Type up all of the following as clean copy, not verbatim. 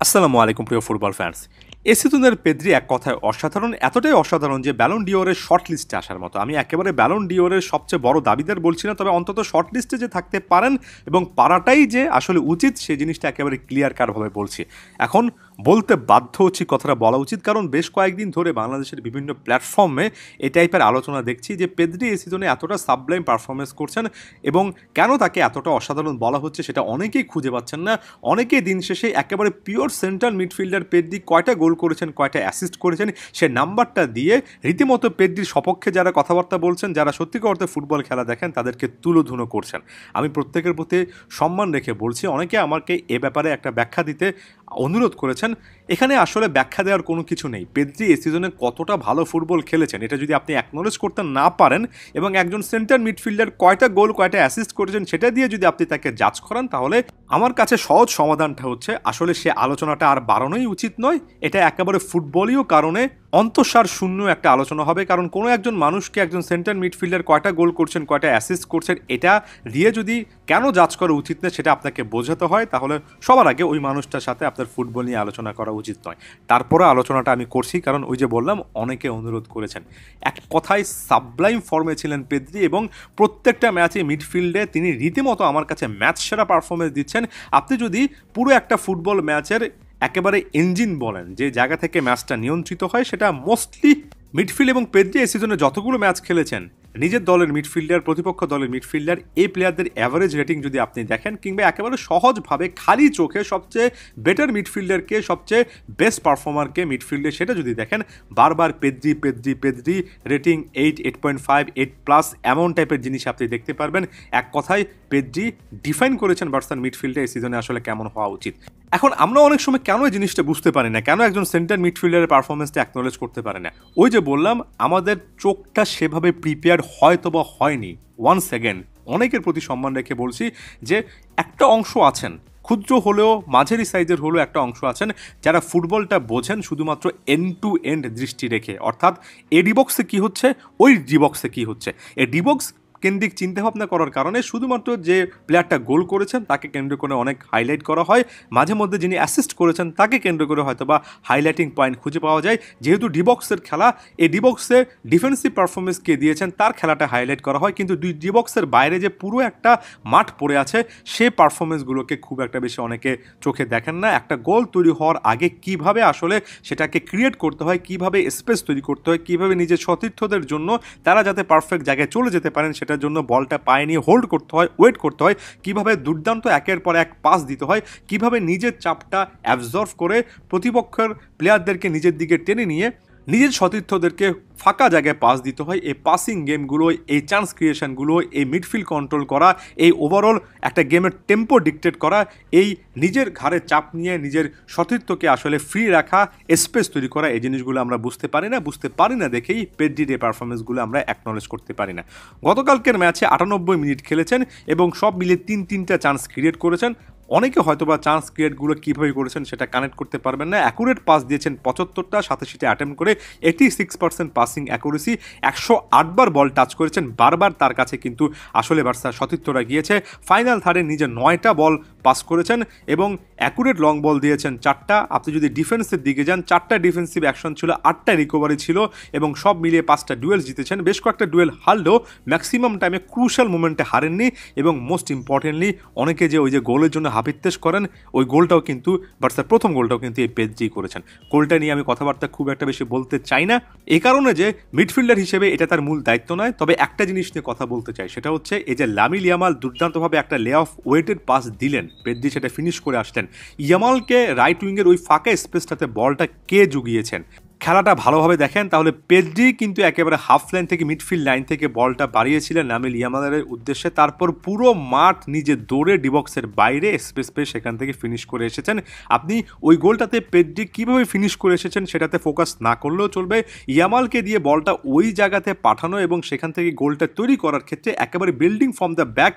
আসসালামু আলাইকুম প্রিয় ফুটবল ফ্যান্স। এসিতুনের পেদ্রি এক কথায় অসাধারণ, এতটাই অসাধারণ যে ব্যালন ডিওরের শর্ট লিস্টে আসার মতো। আমি একেবারে ব্যালন ডিওরের সবচেয়ে বড় দাবিদার বলছি না, তবে অন্তত শর্ট লিস্টে যে থাকতে পারেন এবং পারাটাই যে আসলে উচিত সেই জিনিসটা একেবারে ক্লিয়ার কারভাবে বলছি। এখন বলতে বাধ্য হচ্ছি, কথাটা বলা উচিত, কারণ বেশ কয়েকদিন ধরে বাংলাদেশের বিভিন্ন প্ল্যাটফর্মে এই টাইপের আলোচনা দেখছি যে পেদ্রি এই সিজনে এতটা সাবলাইম পারফরমেন্স করছেন এবং কেন তাকে এতটা অসাধারণ বলা হচ্ছে সেটা অনেকেই খুঁজে পাচ্ছেন না। অনেকেই দিন শেষে একেবারে পিওর সেন্ট্রাল মিডফিল্ডার পেদ্রি কয়টা গোল করেছেন, কয়টা অ্যাসিস্ট করেছেন সে নাম্বারটা দিয়ে রীতিমতো পেদ্রির সপক্ষে যারা কথাবার্তা বলছেন, যারা সত্যিকার অর্থে ফুটবল খেলা দেখেন তাদেরকে তুলোধুনো করছেন। আমি প্রত্যেকের প্রতি সম্মান রেখে বলছি, অনেকে আমাকে এ ব্যাপারে একটা ব্যাখ্যা দিতে অনুরোধ করেছেন। এখানে আসলে ব্যাখ্যা দেওয়ার কোনো কিছু নেই। পেদ্রি এই সিজনে কতটা ভালো ফুটবল খেলেছেন এটা যদি আপনি অ্যাকনোলেজ করতে না পারেন এবং একজন সেন্টার মিডফিল্ডার কয়টা গোল কয়টা অ্যাসিস্ট করেছেন সেটা দিয়ে যদি আপনি তাকে জাজ করেন, তাহলে আমার কাছে সহজ সমাধানটা হচ্ছে আসলে সে আলোচনাটা আর বাড়ানোই উচিত নয়। এটা একেবারে ফুটবলীয় কারণে অন্তঃসার শূন্য একটা আলোচনা হবে, কারণ কোনো একজন মানুষকে একজন সেন্টার মিডফিল্ডার কয়টা গোল করছেন কয়টা অ্যাসিস্ট করছেন এটা দিয়ে যদি কেন জাজ করা উচিত না সেটা আপনাকে বোঝাতে হয়, তাহলে সবার আগে ওই মানুষটার সাথে আপনার ফুটবল নিয়ে আলোচনা করা উচিত নয়। তারপরে আলোচনাটা আমি করছি, কারণ ওই যে বললাম অনেকে অনুরোধ করেছেন। এক কথায় সাবলাইম ফর্মে ছিলেন পেদ্রি এবং প্রত্যেকটা ম্যাচে মিডফিল্ডে তিনি রীতিমতো আমার কাছে ম্যাচ সেরা পারফরমেন্স দিচ্ছেন। আপনি যদি পুরো একটা ফুটবল ম্যাচের একেবারে ইঞ্জিন বলেন, যে জায়গা থেকে ম্যাচটা নিয়ন্ত্রিত হয়, সেটা মোস্টলি মিডফিল্ড এবং পেদ্রি এই সিজনে যতগুলো ম্যাচ খেলেছেন নিজের দলের মিডফিল্ডার, প্রতিপক্ষ দলের মিডফিল্ডার, এই প্লেয়ারদের অ্যাভারেজ রেটিং যদি আপনি দেখেন কিংবা একেবারে সহজভাবে খালি চোখে সবচেয়ে বেটার মিডফিল্ডারকে, সবচেয়ে বেস্ট পারফর্মারকে মিডফিল্ডে সেটা যদি দেখেন, বারবার পেদ্রি পেদ্রি পেদ্রি, রেটিং 8.5 8+ এমন টাইপের জিনিস আপনি দেখতে পারবেন। এক কথায় পেদ্রি ডিফাইন করেছেন বার্সার মিডফিল্ডে এই সিজনে আসলে কেমন হওয়া উচিত। এখন আমরা অনেক সময় কেন এই জিনিসটা বুঝতে পারি না, কেন একজন সেন্টার মিডফিল্ডারের পারফরমেন্সটা অ্যাকনোলেজ করতে পারে না। ওই যে বললাম, আমাদের চোখটা সেভাবে প্রিপেয়ার হয়তো বা হয়নি। ওয়ান্স অ্যাগেন অনেকের প্রতি সম্মান রেখে বলছি যে একটা অংশ আছেন, ক্ষুদ্র হলেও মাঝারি সাইজের হলেও একটা অংশ আছেন যারা ফুটবলটা বোঝেন শুধুমাত্র এন্ড টু এন্ড দৃষ্টি রেখে, অর্থাৎ এ ডিবক্সে কী হচ্ছে, ওই ডিবক্সে কী হচ্ছে। এ ডিবক্স কেন্দ্রিক চিন্তাভাবনা করার কারণে শুধুমাত্র যে প্লেয়ারটা গোল করেছেন তাকে কেন্দ্র করে অনেক হাইলাইট করা হয়, মাঝে মধ্যে যিনি অ্যাসিস্ট করেছেন তাকে কেন্দ্র করে হয়তো বা হাইলাইটিং পয়েন্ট খুঁজে পাওয়া যায়। যেহেতু ডিবক্সের খেলা, এই ডিবক্সে ডিফেন্সিভ পারফরমেন্স কে দিয়েছেন তার খেলাটা হাইলাইট করা হয়, কিন্তু ডিবক্সের বাইরে যে পুরো একটা মাঠ পড়ে আছে সেই পারফরমেন্সগুলোকে খুব একটা বেশি অনেকে চোখে দেখেন না। একটা গোল তৈরি হওয়ার আগে কিভাবে আসলে সেটাকে ক্রিয়েট করতে হয়, কিভাবে স্পেস তৈরি করতে হয়, কিভাবে নিজের সতীর্থদের জন্য তারা যাতে পারফেক্ট জায়গায় চলে যেতে পারেন সেটার জন্য বলটা পায়ে নিয়ে হোল্ড করতে হয়, ওয়েট করতে হয়, কিভাবে দুর্দান্ত একের পর এক পাস দিতে হয়, কিভাবে নিজের চাপটা অ্যাবজর্ভ করে প্রতিপক্ষের প্লেয়ারদেরকে নিজের দিকে টেনে নিয়ে নিজের সতীর্থদেরকে ফাঁকা জায়গায় পাস দিতে হয়। এই পাসিং গেমগুলো, এই চান্স ক্রিয়েশনগুলো, এই মিডফিল্ড কন্ট্রোল করা, এই ওভারঅল একটা গেমের টেম্পো ডিকটেট করা, এই নিজের ঘাড়ে চাপ নিয়ে নিজের সতীর্থকে আসলে ফ্রি রাখা, স্পেস তৈরি করা, এই জিনিসগুলো আমরা বুঝতে পারি না দেখেই পেদ্রির এই পারফরমেন্সগুলো আমরা অ্যাকনোলেজ করতে পারি না। গতকালকের ম্যাচে 98 মিনিট খেলেছেন এবং সব মিলিয়ে তিনটা চান্স ক্রিয়েট করেছেন। অনেকে হয়তো বা চান্স ক্রিয়েটগুলো কীভাবে করেছেন সেটা কানেক্ট করতে পারবেন না। অ্যাকুরেট পাস দিয়েছেন 75টা, 87টা অ্যাটেম্প করে 86% পাসিং অ্যাকুরেসি, 108 বার বল টাচ করেছেন। বারবার তার কাছে কিন্তু আসলে বার্সার সতীর্থরা গিয়েছে। ফাইনাল থার্ডে নিজে 9টা বল পাস করেছেন এবং অ্যাকুরেট লং বল দিয়েছেন 4টা। আপনি যদি ডিফেন্সের দিকে যান, 4টা ডিফেন্সিভ অ্যাকশন ছিল, 8টা রিকভারি ছিল এবং সব মিলিয়ে 5টা ডুয়েল জিতেছেন। বেশ কয়েকটা ডুয়েল হারলেও ম্যাক্সিমাম টাইমে ক্রুশাল মোমেন্টে হারেননি এবং মোস্ট ইম্পর্টেন্টলি অনেকে যে ওই যে গোলের জন্য হাপিত্তেশ করেন, ওই গোলটাও কিন্তু বার্সার প্রথম গোলটাও কিন্তু এই পেদ্রি করেছেন। গোলটা নিয়ে আমি কথাবার্তা খুব একটা বেশি বলতে চাই না, এই কারণে যে মিডফিল্ডার হিসেবে এটা তার মূল দায়িত্ব নয়। তবে একটা জিনিস নিয়ে কথা বলতে চাই, সেটা হচ্ছে এই যে লামিন ইয়ামাল দুর্দান্তভাবে একটা লে অফ ওয়েটেড পাস দিলেন, পেদ্রি সেটা ফিনিশ করে আসলেন। ইয়ামালকে রাইট উইংয়ের ওই ফাঁকা স্পেসটাতে বলটা কে জুগিয়েছেন? খেলাটা ভালোভাবে দেখেন তাহলে পেদ্রি কিন্তু একেবারে হাফ লাইন থেকে মিডফিল্ড লাইন থেকে বলটা বাড়িয়েছিলেন লামিন ইয়ামালের উদ্দেশ্যে, তারপর পুরো মাঠ নিজে দৌড়ে ডিবক্সের বাইরে স্পেস পেয়ে সেখান থেকে ফিনিশ করে এসেছেন। আপনি ওই গোলটাতে পেদ্রি কীভাবে ফিনিশ করে এসেছেন সেটাতে ফোকাস না করলেও চলবে। ইয়ামালকে দিয়ে বলটা ওই জায়গাতে পাঠানো এবং সেখান থেকে গোলটা তৈরি করার ক্ষেত্রে একেবারে বিল্ডিং ফ্রম দ্য ব্যাক,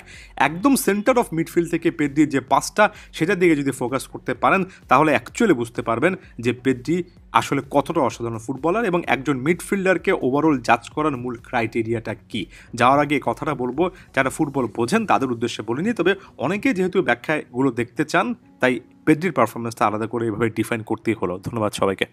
একদম সেন্টার অফ মিডফিল্ড থেকে পেদ্রির যে পাসটা সেটার দিকে যদি ফোকাস করতে পারেন তাহলে অ্যাকচুয়ালি বুঝতে পারবেন যে পেদ্রি আসলে কতটা অসাধারণ ফুটবলার এবং একজন মিডফিল্ডারকে ওভারঅল জাজ করার মূল ক্রাইটেরিয়াটা কি। যাওয়ার আগে এই কথাটা বলবো, যারা ফুটবল বোঝেন তাদের উদ্দেশ্যে বলিনি, তবে অনেকে যেহেতু ব্যাখ্যাগুলো দেখতে চান তাই পেদ্রির পারফরমেন্সটা আলাদা করে এভাবে ডিফাইন করতেই হলো। ধন্যবাদ সবাইকে।